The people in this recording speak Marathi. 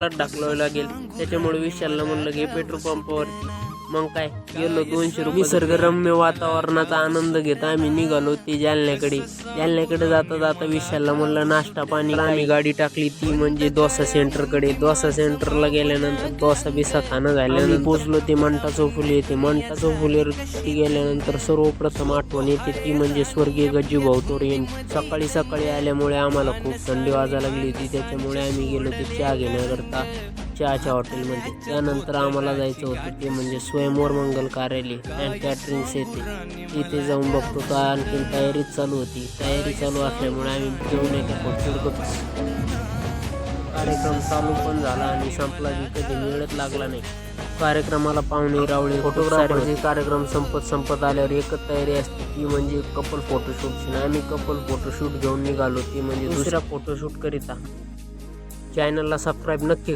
टाकलावं लागेल. त्याच्यामुळे विशालला म्हणलं की पेट्रोल पंपावरती मग काय गेलो 200 रुपये. निसर्गरम्य वातावरणाचा आनंद घेत आम्ही निघालो ते जालन्याकडे जाता जाता विशालला म्हणलं नाश्ता पाणी. आम्ही गाडी टाकली ती म्हणजे डोसा सेंटरकडे. डोसा सेंटरला गेल्यानंतर डोसा बिसा खाणं झाल्यानंतर पोचलो ते मंटा चौफुली येते. मंटा चौफुलीवरती गेल्यानंतर सर्वप्रथम आठवण येते ती म्हणजे स्वर्गीय गज्जू भाऊ यांची. सकाळी सकाळी आल्यामुळे आम्हाला खूप थंडी वाजायला लागली होती. त्याच्यामुळे आम्ही गेलो ते चहा घेण्याकरता चहाच्या हॉटेलमध्ये. त्यानंतर आम्हाला जायचं होतं ते म्हणजे स्वयंवर मंगल कार्यालय अँड कॅटरिंग्स येते. तिथे जाऊन बघतो तर आणखी तयारीच चालू होती. तयारी चालू असल्यामुळे आम्ही घेऊन येतो. कार्यक्रम चालू पण झाला आणि संपला की कधी वेळच लागला नाही. कार्यक्रमाला पाहुणे रावळे फोटोग्राफरचे कार्यक्रम संपत आल्यावर एकच तयारी असते ती म्हणजे कपल फोटोशूटची. आम्ही कपल फोटोशूट घेऊन निघालो ती म्हणजे दुसरा फोटोशूट करिता. चॅनलला सबस्क्राईब नक्की